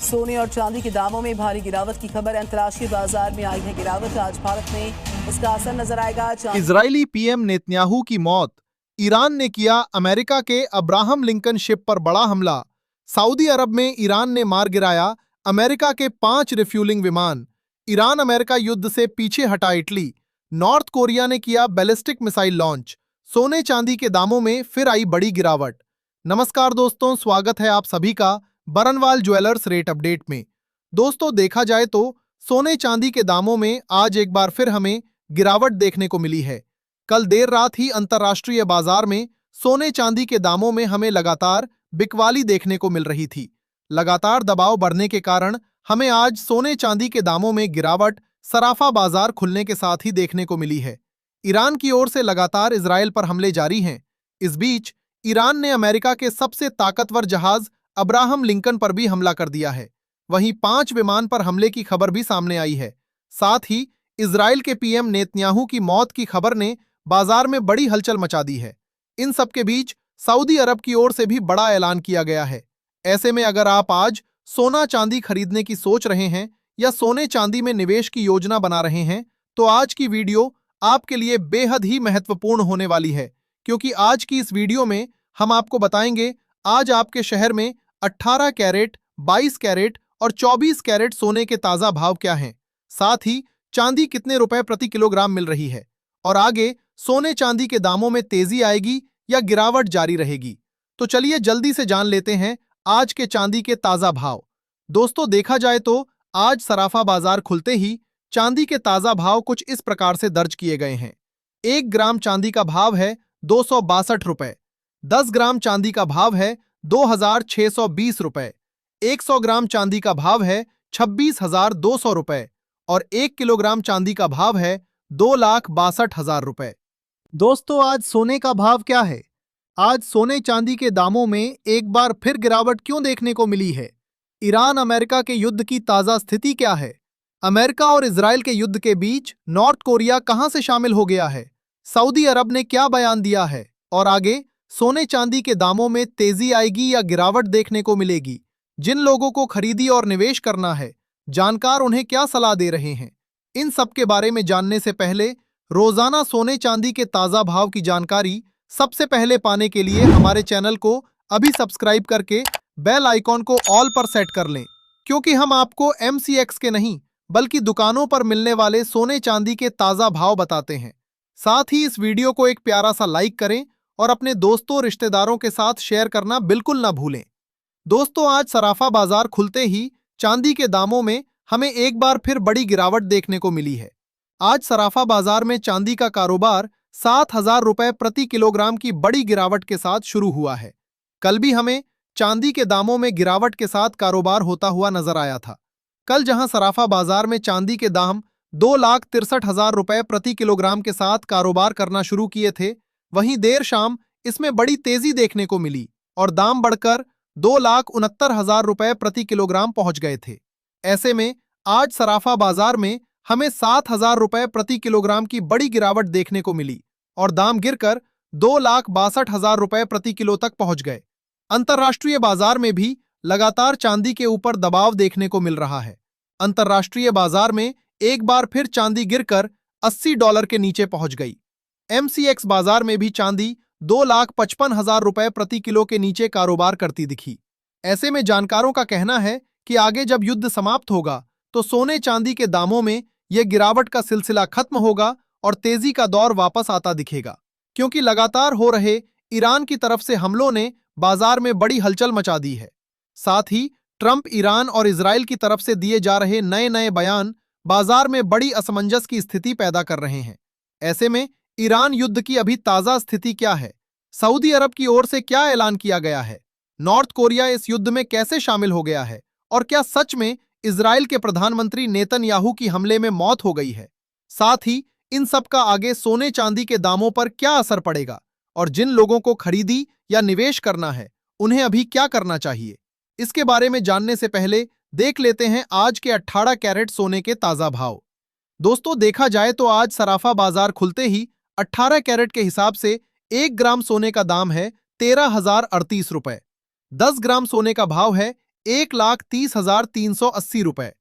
सोने और चांदी के दामों में भारी गिरावट की खबर। अंतर्राष्ट्रीय बाजार में आई है गिरावट। आज भारत में इसका असर नजर आएगा। इजरायली पीएम नेतन्याहू की मौत। ईरान ने किया अमेरिका के अब्राहम लिंकन शिप पर बड़ा हमला। सऊदी अरब में ईरान ने मार गिराया अमेरिका के 5 रिफ्यूलिंग विमान। ईरान अमेरिका युद्ध से पीछे हटा इटली। नॉर्थ कोरिया ने किया बैलिस्टिक मिसाइल लॉन्च। सोने चांदी के दामों में फिर आई बड़ी गिरावट। नमस्कार दोस्तों, स्वागत है आप सभी का बरनवाल ज्वेलर्स रेट अपडेट में। दोस्तों, देखा जाए तो सोने चांदी के दामों में आज एक बार फिर हमें गिरावट देखने को मिली है। कल देर रात ही अंतर्राष्ट्रीय बाजार में सोने चांदी के दामों में हमें लगातार बिकवाली देखने को मिल रही थी। लगातार दबाव बढ़ने के कारण हमें आज सोने चांदी के दामों में गिरावट सराफा बाजार खुलने के साथ ही देखने को मिली है। ईरान की ओर से लगातार इजरायल पर हमले जारी हैं। इस बीच ईरान ने अमेरिका के सबसे ताकतवर जहाज अब्राहम लिंकन पर भी हमला कर दिया है। वहीं 5 विमान पर हमले की खबर भी सामने आई है। साथ ही इजरायल के पीएम नेतन्याहू की मौत की खबर ने बाजार में बड़ी हलचल मचा दी है। इन सब के बीच सऊदी अरब की ओर से भी बड़ा ऐलान किया गया है। ऐसे में अगर आप आज सोना चांदी खरीदने की सोच रहे हैं या सोने चांदी में निवेश की योजना बना रहे हैं, तो आज की वीडियो आपके लिए बेहद ही महत्वपूर्ण होने वाली है, क्योंकि आज की इस वीडियो में हम आपको बताएंगे आज आपके शहर में 18 कैरेट, 22 कैरेट और 24 कैरेट सोने के ताजा भाव क्या हैं। साथ ही चांदी कितने रुपए प्रति किलोग्राम मिल रही है और आगे सोने चांदी के दामों में तेजी आएगी या गिरावट जारी रहेगी। तो चलिए जल्दी से जान लेते हैं आज के चांदी के ताजा भाव। दोस्तों, देखा जाए तो आज सराफा बाजार खुलते ही चांदी के ताजा भाव कुछ इस प्रकार से दर्ज किए गए हैं। 1 ग्राम चांदी का भाव है 262 रुपए, 10 ग्राम चांदी का भाव है 2620 रुपए, 100 ग्राम चांदी का भाव है 26,200 रुपए और 1 किलोग्राम चांदी का भाव है 2,62,000 रुपए। दोस्तों, आज सोने का भाव क्या है? आज सोने चांदी के दामों में एक बार फिर गिरावट क्यों देखने को मिली है? ईरान अमेरिका के युद्ध की ताजा स्थिति क्या है? अमेरिका और इजरायल के युद्ध के बीच नॉर्थ कोरिया कहां से शामिल हो गया है? सऊदी अरब ने क्या बयान दिया है? और आगे सोने चांदी के दामों में तेजी आएगी या गिरावट देखने को मिलेगी? जिन लोगों को खरीदी और निवेश करना है, जानकार उन्हें क्या सलाह दे रहे हैं? इन सब के बारे में जानने से पहले रोजाना सोने चांदी के ताजा भाव की जानकारी सबसे पहले पाने के लिए हमारे चैनल को अभी सब्सक्राइब करके बेल आइकॉन को ऑल पर सेट कर लें, क्योंकि हम आपको MCX के नहीं बल्कि दुकानों पर मिलने वाले सोने चांदी के ताजा भाव बताते हैं। साथ ही इस वीडियो को एक प्यारा सा लाइक करें और अपने दोस्तों रिश्तेदारों के साथ शेयर करना बिल्कुल ना भूलें। दोस्तों, आज सराफा बाजार खुलते ही चांदी के दामों में हमें एक बार फिर बड़ी गिरावट देखने को मिली है। आज सराफा बाजार में चांदी का कारोबार 7,000 रुपए प्रति किलोग्राम की बड़ी गिरावट के साथ शुरू हुआ है। कल भी हमें चांदी के दामों में गिरावट के साथ कारोबार होता हुआ नजर आया था। कल जहां सराफा बाजार में चांदी के दाम 2,63,000 रुपए प्रति किलोग्राम के साथ कारोबार करना शुरू किए थे, वहीं देर शाम इसमें बड़ी तेजी देखने को मिली और दाम बढ़कर 2,69,000 रुपए प्रति किलोग्राम पहुंच गए थे। ऐसे में आज सराफा बाजार में हमें 7,000 रुपए प्रति किलोग्राम की बड़ी गिरावट देखने को मिली और दाम गिरकर 2,62,000 रुपए प्रति किलो तक पहुंच गए। अंतर्राष्ट्रीय बाजार में भी लगातार चांदी के ऊपर दबाव देखने को मिल रहा है। अंतर्राष्ट्रीय बाजार में एक बार फिर चांदी गिरकर $80 के नीचे पहुंच गई। MCX बाजार में भी चांदी 2,55,000 रुपए प्रति किलो के नीचे कारोबार करती दिखी। ऐसे में जानकारों का कहना है कि आगे जब युद्ध समाप्त होगा तो सोने चांदी के दामों में यह गिरावट का सिलसिला खत्म होगा और तेजी का दौर वापस आता दिखेगा, क्योंकि लगातार हो रहे ईरान की तरफ से हमलों ने बाजार में बड़ी हलचल मचा दी है। साथ ही ट्रंप, ईरान और इजरायल की तरफ से दिए जा रहे नए नए बयान बाजार में बड़ी असमंजस की स्थिति पैदा कर रहे हैं। ऐसे में ईरान युद्ध की अभी ताजा स्थिति क्या है? सऊदी अरब की ओर से क्या ऐलान किया गया है? नॉर्थ कोरिया इस युद्ध में कैसे शामिल हो गया है? और क्या सच में इजरायल के प्रधानमंत्री नेतन्याहू की हमले में मौत हो गई है? साथ ही इन सब का आगे सोने चांदी के दामों पर क्या असर पड़ेगा और जिन लोगों को खरीदी या निवेश करना है, उन्हें अभी क्या करना चाहिए? इसके बारे में जानने से पहले देख लेते हैं आज के 18 कैरेट सोने के ताजा भाव। दोस्तों, देखा जाए तो आज सराफा बाजार खुलते ही 18 कैरेट के हिसाब से 1 ग्राम सोने का दाम है 13,038 रुपए, 10 ग्राम सोने का भाव है 1,30,380 रुपए।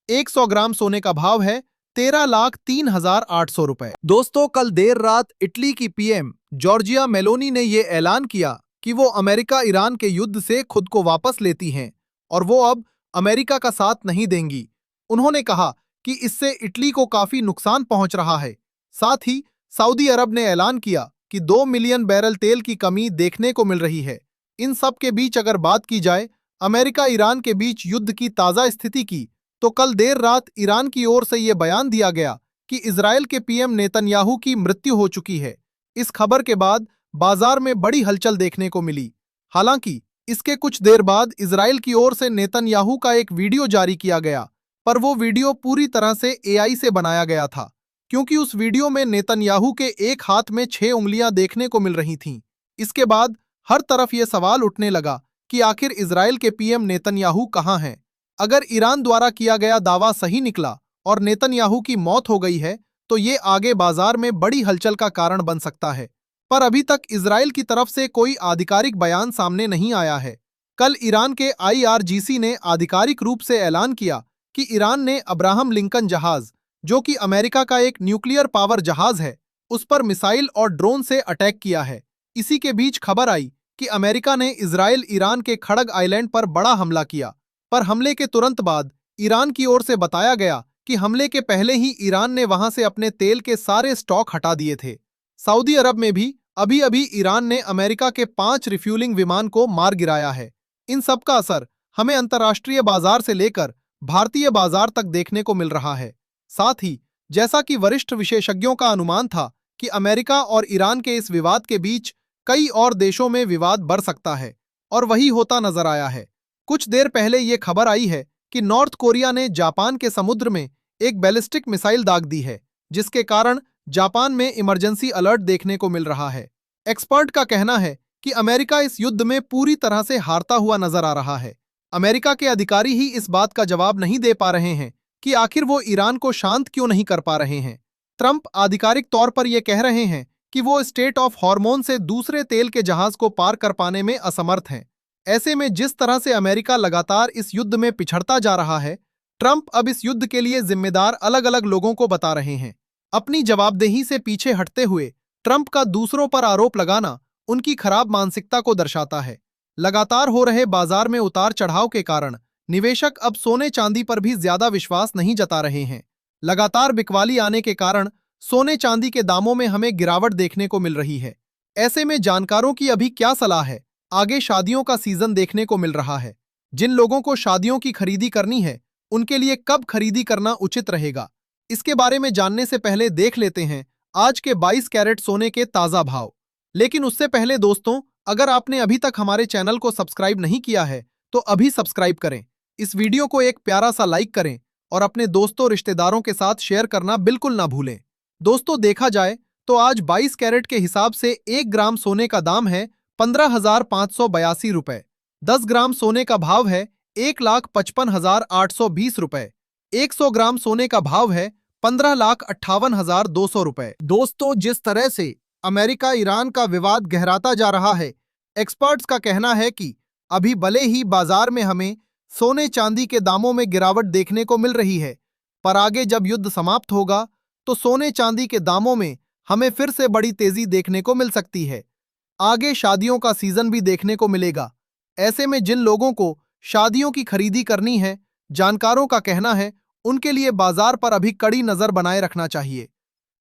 100 ग्राम सोने का भाव है 13,03,800 रुपए। दोस्तों, कल देर रात इटली की पीएम जॉर्जिया मेलोनी ने यह ऐलान किया कि वो अमेरिका ईरान के युद्ध से खुद को वापस लेती हैं और वो अब अमेरिका का साथ नहीं देंगी। उन्होंने कहा कि इससे इटली को काफी नुकसान पहुंच रहा है। साथ ही सऊदी अरब ने ऐलान किया कि 2 मिलियन बैरल तेल की कमी देखने को मिल रही है। इन सब के बीच अगर बात की जाए अमेरिका ईरान के बीच युद्ध की ताजा स्थिति की, तो कल देर रात ईरान की ओर से यह बयान दिया गया कि इजरायल के पीएम नेतन्याहू की मृत्यु हो चुकी है। इस खबर के बाद बाजार में बड़ी हलचल देखने को मिली। हालांकि इसके कुछ देर बाद इजरायल की ओर से नेतन्याहू का एक वीडियो जारी किया गया, पर वो वीडियो पूरी तरह से एआई से बनाया गया था, क्योंकि उस वीडियो में नेतन्याहू के एक हाथ में 6 उंगलियां देखने को मिल रही थीं। इसके बाद हर तरफ ये सवाल उठने लगा कि आखिर इजरायल के पीएम नेतन्याहू कहां हैं। अगर ईरान द्वारा किया गया दावा सही निकला और नेतन्याहू की मौत हो गई है, तो ये आगे बाजार में बड़ी हलचल का कारण बन सकता है। पर अभी तक इजरायल की तरफ से कोई आधिकारिक बयान सामने नहीं आया है। कल ईरान के IRGC ने आधिकारिक रूप से ऐलान किया कि ईरान ने अब्राहम लिंकन जहाज, जो कि अमेरिका का एक न्यूक्लियर पावर जहाज है, उस पर मिसाइल और ड्रोन से अटैक किया है। इसी के बीच खबर आई कि अमेरिका ने इजरायल ईरान के खड़ग आइलैंड पर बड़ा हमला किया। पर हमले के तुरंत बाद ईरान की ओर से बताया गया कि हमले के पहले ही ईरान ने वहां से अपने तेल के सारे स्टॉक हटा दिए थे। सऊदी अरब में भी अभी अभी ईरान ने अमेरिका के 5 रिफ्यूलिंग विमान को मार गिराया है। इन सब का असर हमें अंतर्राष्ट्रीय बाजार से लेकर भारतीय बाजार तक देखने को मिल रहा है। साथ ही जैसा कि वरिष्ठ विशेषज्ञों का अनुमान था कि अमेरिका और ईरान के इस विवाद के बीच कई और देशों में विवाद बढ़ सकता है, और वही होता नजर आया है। कुछ देर पहले ये खबर आई है कि नॉर्थ कोरिया ने जापान के समुद्र में एक बैलिस्टिक मिसाइल दाग दी है, जिसके कारण जापान में इमरजेंसी अलर्ट देखने को मिल रहा है। एक्सपर्ट का कहना है कि अमेरिका इस युद्ध में पूरी तरह से हारता हुआ नजर आ रहा है। अमेरिका के अधिकारी ही इस बात का जवाब नहीं दे पा रहे हैं कि आखिर वो ईरान को शांत क्यों नहीं कर पा रहे हैं। ट्रंप आधिकारिक तौर पर यह कह रहे हैं कि वो स्टेट ऑफ हॉर्मोन से दूसरे तेल के जहाज को पार कर पाने में असमर्थ हैं। ऐसे में जिस तरह से अमेरिका लगातार इस युद्ध में पिछड़ता जा रहा है, ट्रंप अब इस युद्ध के लिए जिम्मेदार अलग अलग लोगों को बता रहे हैं। अपनी जवाबदेही से पीछे हटते हुए ट्रंप का दूसरों पर आरोप लगाना उनकी खराब मानसिकता को दर्शाता है। लगातार हो रहे बाजार में उतार चढ़ाव के कारण निवेशक अब सोने चांदी पर भी ज्यादा विश्वास नहीं जता रहे हैं। लगातार बिकवाली आने के कारण सोने चांदी के दामों में हमें गिरावट देखने को मिल रही है। ऐसे में जानकारों की अभी क्या सलाह है? आगे शादियों का सीजन देखने को मिल रहा है। जिन लोगों को शादियों की खरीदी करनी है, उनके लिए कब खरीदी करना उचित रहेगा, इसके बारे में जानने से पहले देख लेते हैं आज के 22 कैरेट सोने के ताजा भाव। लेकिन उससे पहले दोस्तों, अगर आपने अभी तक हमारे चैनल को सब्सक्राइब नहीं किया है तो अभी सब्सक्राइब करें। इस वीडियो को एक प्यारा सा लाइक करें और अपने दोस्तों रिश्तेदारों के साथ शेयर करना बिल्कुल ना भूलें। दोस्तों, देखा जाए तो आज 22 कैरेट के हिसाब से 1 ग्राम सोने का दाम है 15,582 रुपए। 10 ग्राम सोने का भाव है 1,55,820 रुपए। 100 ग्राम सोने का भाव है 15,58,200 रुपए। दोस्तों, जिस तरह से अमेरिका ईरान का विवाद गहराता जा रहा है, एक्सपर्ट्स का कहना है कि अभी भले ही बाजार में हमें सोने चांदी के दामों में गिरावट देखने को मिल रही है, पर आगे जब युद्ध समाप्त होगा तो सोने चांदी के दामों में हमें फिर से बड़ी तेजी देखने को मिल सकती है। आगे शादियों का सीजन भी देखने को मिलेगा। ऐसे में जिन लोगों को शादियों की खरीदी करनी है, जानकारों का कहना है उनके लिए बाजार पर अभी कड़ी नजर बनाए रखना चाहिए।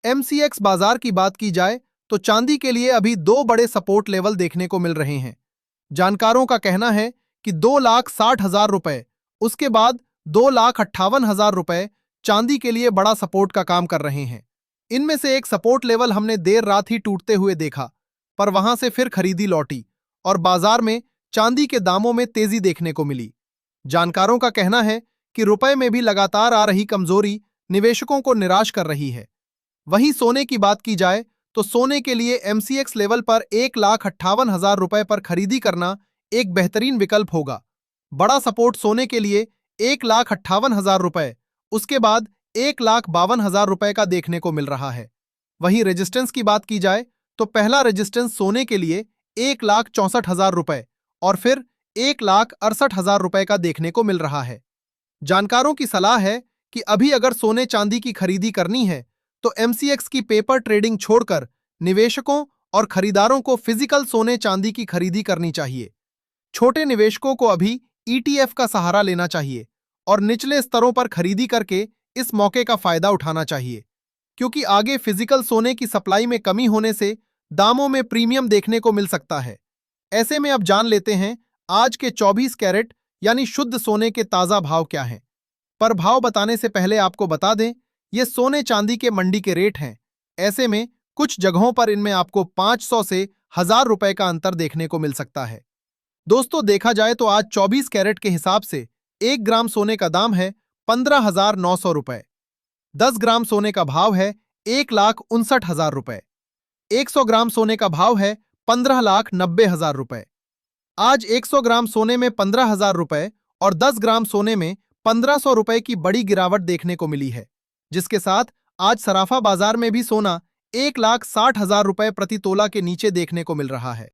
MCX बाजार की बात की जाए तो चांदी के लिए अभी 2 बड़े सपोर्ट लेवल देखने को मिल रहे हैं। जानकारों का कहना है कि 2,60,000 रुपए, उसके बाद 2,58,000 रुपए चांदी के लिए बड़ा सपोर्ट का काम कर रहे हैं। इनमें से एक सपोर्ट लेवल हमने देर रात ही टूटते हुए देखा, पर वहां से फिर खरीदी लौटी और बाजार में चांदी के दामों में तेजी देखने को मिली। जानकारों का कहना है कि रुपए में भी लगातार आ रही कमजोरी निवेशकों को निराश कर रही है। वहीं सोने की बात की जाए तो सोने के लिए MCX लेवल पर 1,58,000 रुपए पर खरीदी करना एक बेहतरीन विकल्प होगा। बड़ा सपोर्ट सोने के लिए 1,58,000 रुपए, उसके बाद 1,52,000 रुपए का देखने को मिल रहा है। वहीं रेजिस्टेंस की बात की जाए तो पहला रेजिस्टेंस सोने के लिए 1,64,000 रुपए और फिर 1,68,000 रुपए का देखने को मिल रहा है। जानकारों की सलाह है कि अभी अगर सोने चांदी की खरीदी करनी है तो एमसीएक्स की पेपर ट्रेडिंग छोड़कर निवेशकों और खरीदारों को फिजिकल सोने चांदी की खरीदी करनी चाहिए। छोटे निवेशकों को अभी ईटीएफ का सहारा लेना चाहिए और निचले स्तरों पर खरीदी करके इस मौके का फायदा उठाना चाहिए, क्योंकि आगे फिजिकल सोने की सप्लाई में कमी होने से दामों में प्रीमियम देखने को मिल सकता है। ऐसे में अब जान लेते हैं आज के 24 कैरेट यानी शुद्ध सोने के ताजा भाव क्या हैं। पर भाव बताने से पहले आपको बता दें, ये सोने चांदी के मंडी के रेट हैं। ऐसे में कुछ जगहों पर इनमें आपको 500 से 1000 रुपए का अंतर देखने को मिल सकता है। दोस्तों, देखा जाए तो आज 24 कैरेट के हिसाब से 1 ग्राम सोने का दाम है 15,900 रुपए। 10 ग्राम सोने का भाव है 1,59,000 रुपए। 100 ग्राम सोने का भाव है 15,90,000 रुपए। आज 100 ग्राम सोने में 15,000 रुपए और 10 ग्राम सोने में 1,500 रुपए की बड़ी गिरावट देखने को मिली है, जिसके साथ आज सराफा बाजार में भी सोना 1,60,000 रुपए प्रति तोला के नीचे देखने को मिल रहा है।